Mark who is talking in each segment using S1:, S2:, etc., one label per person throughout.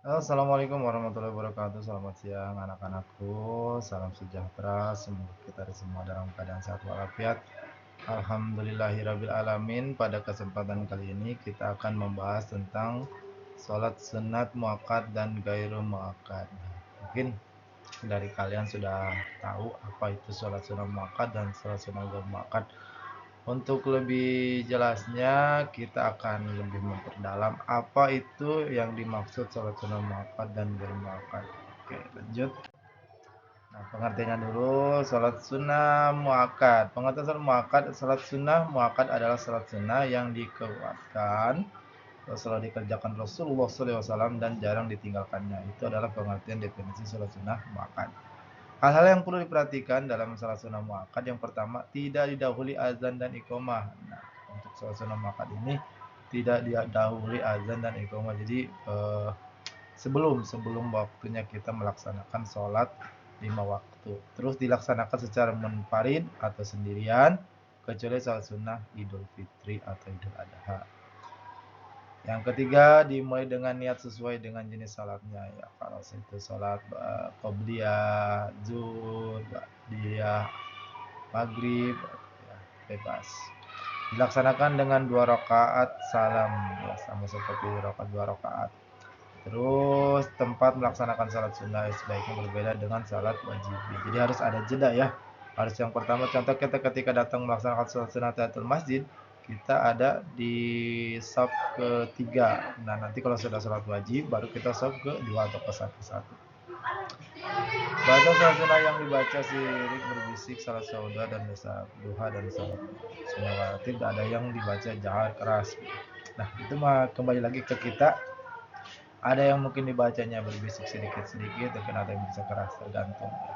S1: Assalamualaikum warahmatullahi wabarakatuh. Selamat siang anak-anakku. Salam sejahtera. Semoga kita semua dalam keadaan sehat walafiat. Alhamdulillahirabbil alamin. Pada kesempatan kali ini kita akan membahas tentang sholat sunat muakkad dan gairu muakkad. Mungkin dari kalian sudah tahu apa itu sholat sunat muakkad dan sholat sunat gairu muakkad. Untuk lebih jelasnya, kita akan lebih memperdalam apa itu yang dimaksud sholat sunnah muakkad dan ghair muakkad. Oke, lanjut. Nah, pengertiannya dulu, sholat sunnah muakkad. Pengertian sholat sunnah muakkad adalah sholat sunnah yang dikuatkan, selalu dikerjakan Rasulullah SAW dan jarang ditinggalkannya. Itu adalah pengertian definisi sholat sunnah muakkad. Hal-hal yang perlu diperhatikan dalam salat sunah muakkad yang pertama, tidak didahului azan dan iqamah. Nah, untuk salat sunah muakkad ini tidak didahului azan dan iqamah. Jadi sebelum sebelum waktunya kita melaksanakan sholat 5 waktu. Terus dilaksanakan secara munfarid atau sendirian, kecuali salat sunnah Idul Fitri atau Idul Adha. Yang ketiga, dimulai dengan niat sesuai dengan jenis salatnya ya. Kalau itu salat qobliyah, zuhur, ba'diyah, maghrib ya, bebas. Dilaksanakan dengan 2 rakaat salam ya, sama seperti rakaat 2 rakaat. Terus tempat melaksanakan salat sunnah sebaiknya berbeda dengan salat wajib. Jadi harus ada jeda ya. Harus yang pertama, contoh kita ketika datang melaksanakan salat sunnah tahiyatul masjid, kita ada di saf ketiga. Nah, nanti kalau sudah salat wajib, baru kita saf kedua atau ke satu. Bahasa salat sunnah yang dibaca sirik berbisik, salat sauda dan salat duha dan salat sunnah rawatib, ada yang dibaca jahar keras. Nah, itu mah kembali lagi ke kita. Ada yang mungkin dibacanya berbisik sedikit-sedikit, mungkin ada yang bisa keras, tergantung ya.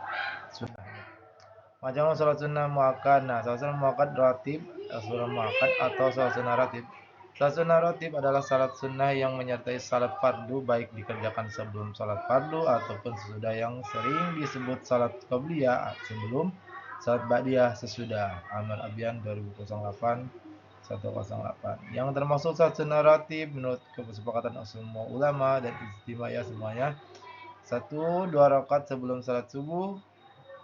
S1: Sunnah. Macam sholat sunnah muakkad. Nah, sholat sunnah muakkad ratib, sholat muakkad atau sholat sunnah ratib. Sholat sunnah ratib adalah salat sunnah yang menyertai salat fardu, baik dikerjakan sebelum salat fardu ataupun sesudah, yang sering disebut salat qabliyah sebelum, salat ba'diyah sesudah. Amr Abian 2008 108. Yang termasuk salat sunnah ratib menurut kesepakatan semua ulama dan ijtima ya semuanya. 1, 2 rakaat sebelum salat subuh,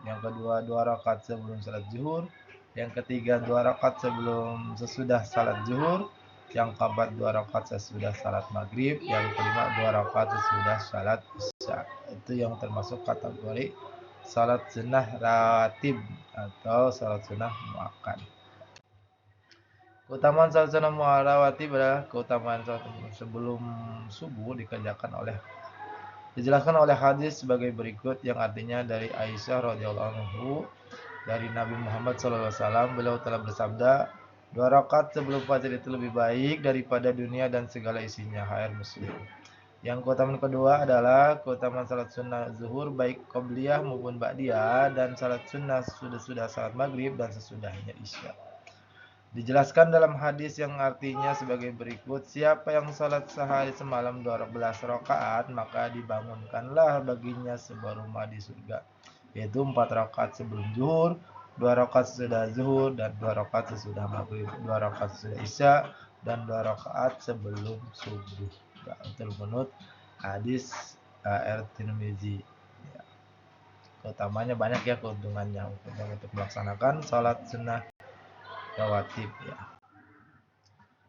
S1: yang kedua 2 rakaat sebelum salat zuhur, yang ketiga 2 rakaat sebelum sesudah salat zuhur, yang keempat 2 rakaat sesudah salat maghrib, yang kelima 2 rakaat sesudah salat isya. Itu yang termasuk kategori salat sunnah ratib atau salat sunnah muakkad. Keutamaan salat sunnah muarawati adalah keutamaan salat sebelum subuh dijelaskan oleh hadis sebagai berikut, yang artinya dari Aisyah radhiyallahu anhu dari Nabi Muhammad SAW, beliau telah bersabda, 2 rakaat sebelum fajar itu lebih baik daripada dunia dan segala isinya. Hadis Muslim. Yang keutamaan kedua adalah keutamaan salat sunnah zuhur baik qobliyah maupun ba'diyah, dan salat sunnah sudah salat maghrib dan sesudahnya isya. Dijelaskan dalam hadis yang artinya sebagai berikut, siapa yang salat sehari semalam 12 rakaat, maka dibangunkanlah baginya sebuah rumah di surga, yaitu 4 rakaat sebelum zuhur, 2 rakaat sesudah zuhur, dan 2 rakaat sesudah maghrib, 2 rakaat sesudah isya, dan 2 rakaat sebelum subuh. Nah, itu menurut hadis Tirmizi. Ya, keutamanya banyak ya, keuntungannya untuk melaksanakan salat sunnah rawatib ya.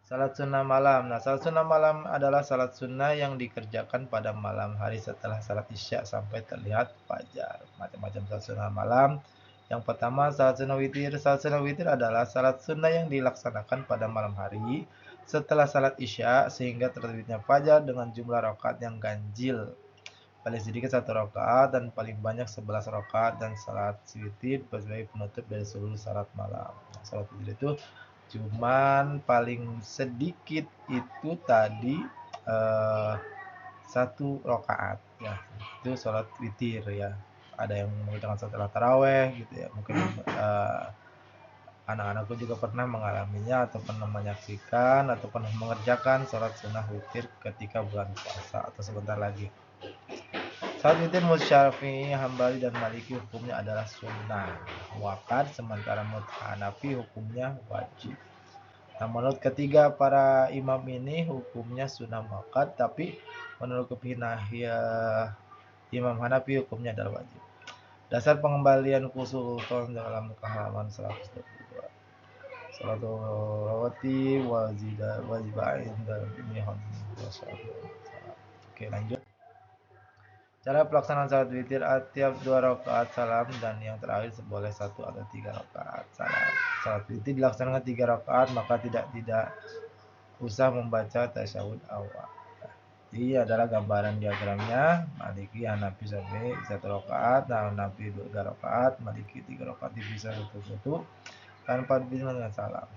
S1: Salat sunnah malam. Nah, salat sunnah malam adalah salat sunnah yang dikerjakan pada malam hari setelah salat isya sampai terlihat fajar. Macam-macam salat sunnah malam. Yang pertama, salat sunnah witir. Salat sunnah witir adalah salat sunnah yang dilaksanakan pada malam hari setelah salat isya sehingga terbitnya fajar dengan jumlah rakaat yang ganjil. Paling sedikit 1 rakaat dan paling banyak 11 rakaat, dan salat witir sebagai penutup dari seluruh salat malam. Nah, salat witir itu cuman paling sedikit itu tadi 1 rakaat ya, itu sholat witir ya. Ada yang mengerjakan setelah taraweh gitu ya, mungkin anak-anakku juga pernah mengalaminya atau pernah menyaksikan atau pernah mengerjakan sholat sunnah witir ketika bulan puasa atau sebentar lagi. Salat witir menurut Syafi'i, Hambali, dan Maliki hukumnya adalah sunnah muakkad, sementara menurut Hanafi hukumnya wajib. Nah, menurut ketiga para imam ini hukumnya sunnah muakkad, tapi Menurut Nahiyah Imam Hanafi hukumnya adalah wajib. Dasar pengembalian Sultan dalam halaman 122. Salatul rawati wajibain dan nihon. Oke, lanjut. Cara pelaksanaan salat witir tiap 2 rakaat salam dan yang terakhir boleh 1 atau 3 rakaat salam. Salat witir dilaksanakan 3 rakaat maka tidak usah membaca tasyahud awal. Ini adalah gambaran diagramnya. Maliki, Hanafi sampai 1 rakaat, Hanafi 2 rakaat, Maliki 3 rakaat dipisah satu-satu tanpa dipisah dengan salam.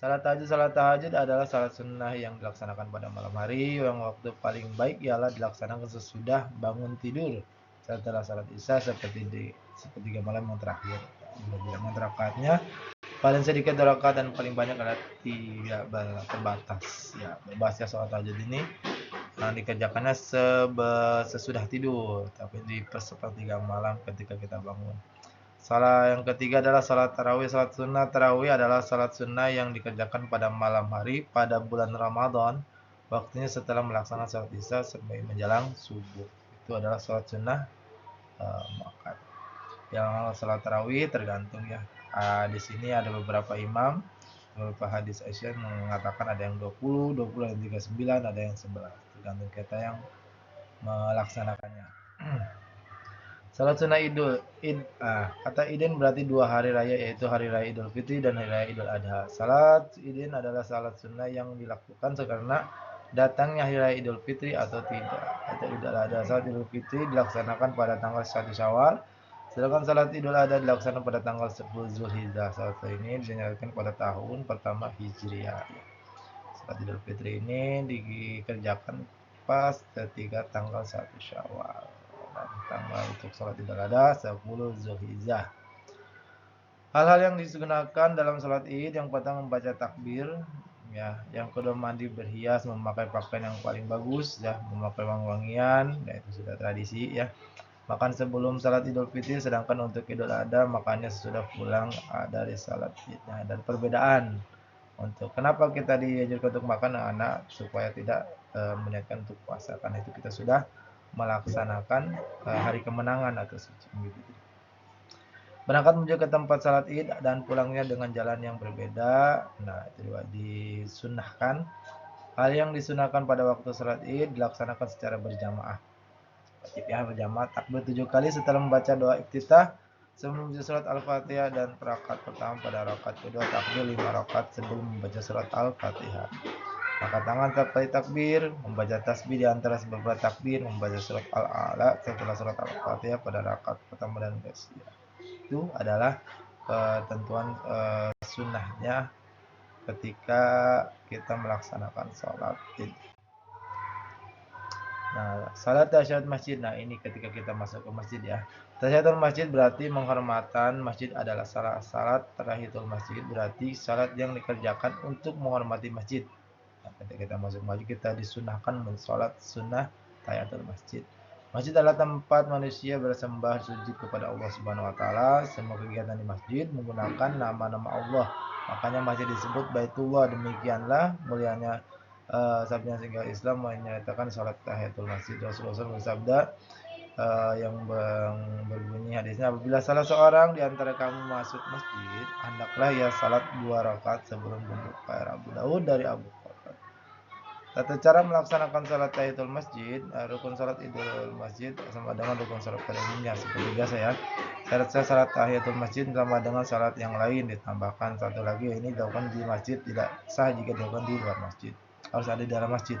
S1: Salat tahajud adalah salat sunnah yang dilaksanakan pada malam hari, yang waktu paling baik ialah dilaksanakan sesudah bangun tidur setelah salat isya seperti di sepertiga malam yang terakhir. Yang rakaatnya paling sedikit 2 rakaat dan paling banyak adalah tidak terbatas. Ya, bebas ya salat tahajud ini dikerjakannya sesudah tidur, tapi di sepertiga malam ketika kita bangun. Salah yang ketiga adalah salat tarawih. Salat sunnah tarawih adalah salat sunnah yang dikerjakan pada malam hari pada bulan Ramadan. Waktunya setelah melaksanakan salat isya sampai menjelang subuh. Itu adalah salat sunnah makan. Yang salat tarawih tergantung ya. Di sini ada beberapa imam, beberapa hadis Aisyah mengatakan ada yang 20, 20 dan 39, ada yang 11. Tergantung kita yang melaksanakannya. Salat sunnah kata idin berarti 2 hari raya, yaitu hari raya Idul Fitri dan hari raya Idul Adha. Salat idin adalah salat sunnah yang dilakukan karena datangnya hari raya Idul Fitri atau tidak, atau Idul Adha. Salat Idul Fitri dilaksanakan pada tanggal 1 Syawal, sedangkan salat Idul Adha dilaksanakan pada tanggal 10 Zulhijjah. Salat ini dinyatakan pada tahun pertama Hijriah. Salat Idul Fitri ini dikerjakan pas ketika tanggal 1 Syawal. Tanggal untuk sholat Idul Adha 10 Zulhijjah. Hal-hal yang digunakan dalam sholat Id, yang pertama membaca takbir, ya. Yang kedua mandi berhias, memakai pakaian yang paling bagus, ya, memakai wangi-wangian, ya, itu sudah tradisi, ya. Makan sebelum salat Idul Fitri, sedangkan untuk Idul Adha makannya sesudah pulang dari salat Id. Nah, dan perbedaan untuk kenapa kita dianjurkan untuk makan anak supaya tidak meniatkan untuk puasa, karena itu kita sudah melaksanakan hari kemenangan atau suci begitu. Berangkat menuju ke tempat salat Id dan pulangnya dengan jalan yang berbeda. Nah, itu juga disunahkan. Hal yang disunahkan pada waktu salat Id dilaksanakan secara berjamaah. Wajib ya berjamaah, takbir 7 kali setelah membaca doa iftitah sebelum membaca surat Al-Fatihah, dan rakaat pertama pada rakaat kedua takbir 5 rakaat sebelum membaca surat Al-Fatihah. Angkat tangan sampai takbir, membaca tasbih di antara beberapa takbir, membaca surat Al-A'la setelah surat Al-Fatihah pada rakaat pertama dan kedua. Itu adalah ketentuan sunnahnya ketika kita melaksanakan sholat Id. Nah, salat tasyahud masjid. Nah, ini ketika kita masuk ke masjid ya. Tahiyatul masjid berarti menghormatan masjid adalah salat tahiyatul masjid berarti salat yang dikerjakan untuk menghormati masjid. Nah, ketika kita masuk masjid kita disunahkan mensolat sunnah tahiyatul masjid. Masjid adalah tempat manusia bersembah sujud kepada Allah Subhanahu wa taala. Semua kegiatan di masjid menggunakan nama-nama Allah. Makanya masjid disebut Baitullah. Demikianlah mulianya sabda sehingga Islam menyatakan salat tahiyatul masjid. Rasulullah SAW bersabda yang berbunyi hadisnya, apabila salah seorang di antara kamu masuk masjid, hendaklah ia salat 2 rakaat sebelum membuka. Abu Daud dari Abu Bakar. Tata cara melaksanakan salat tahiyatul masjid, rukun salat idul masjid sama dengan rukun salat pada umumnya seperti biasa ya. Syarat salat tahiyatul masjid sama dengan salat yang lain, ditambahkan satu lagi, ini dilakukan di masjid tidak sah jika dilakukan di luar masjid. Harus ada di dalam masjid.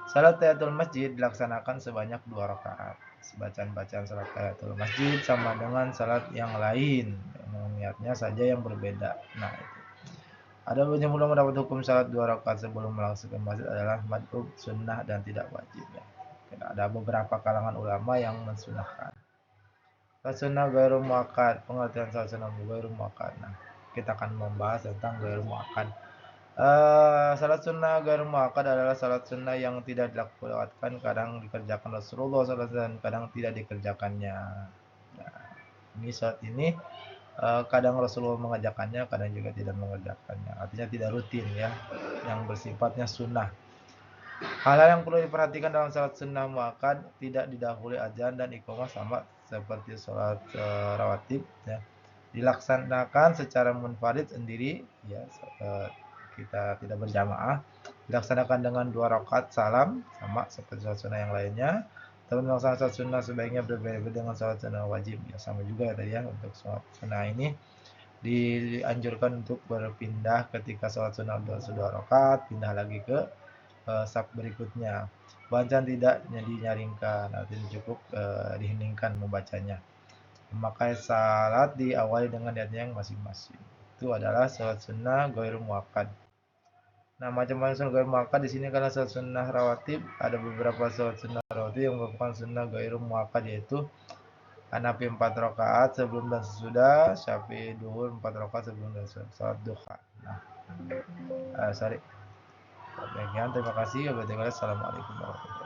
S1: Salat tahiyatul masjid dilaksanakan sebanyak 2 rakaat. Bacaan salat tahiyatul masjid sama dengan salat yang lain, niatnya saja yang berbeda. Nah, itu. Ada yang belum mendapat hukum salat 2 rakaat sebelum melaksanakan masjid adalah madhub, sunnah, dan tidak wajib. Ya. Ada beberapa kalangan ulama yang mensunahkan. Salat sunnah ghairu muakkad, pengertian salat sunnah ghairu muakkad. Nah, kita akan membahas tentang ghairu muakkad. Salat sunnah ghairu muakkad adalah salat sunnah yang tidak dilewatkan, kadang dikerjakan Rasulullah SAW dan kadang tidak dikerjakannya. Nah, ini saat ini kadang Rasulullah mengerjakannya, kadang juga tidak mengerjakannya. Artinya tidak rutin ya, yang bersifatnya sunnah. Hal-hal yang perlu diperhatikan dalam salat sunnah muakkad, tidak didahului adzan dan iqamah sama seperti salat rawatib ya. Dilaksanakan secara munfarid sendiri ya, kita tidak berjamaah. Dilaksanakan dengan 2 rakaat salam sama seperti salat sunnah yang lainnya. Tapi melaksanakan salat sunnah sebaiknya berbeda-beda dengan salat sunnah wajib ya, sama juga ya tadi ya. Untuk salat sunnah ini dianjurkan untuk berpindah ketika salat sunnah sudah rakaat, pindah lagi ke saf berikutnya. Bacaan tidak dinyaringkan, artinya cukup diheningkan membacanya. Memakai salat diawali dengan niatnya yang masing-masing. Itu adalah salat sunnah ghairu muakkad. Nah, macam-macam salat ghairu muakkad di sini karena salat sunnah rawatib, ada beberapa salat sunnah rawatib yang merupakan sunnah ghairu muakkad, yaitu Hanafi 4 rakaat sebelum dan sesudah, Syafi'i duhur 4 rakaat sebelum dan sesudah, salat duha. Nah, sorry. Terima kasih. Assalamualaikum warahmatullahi wabarakatuh.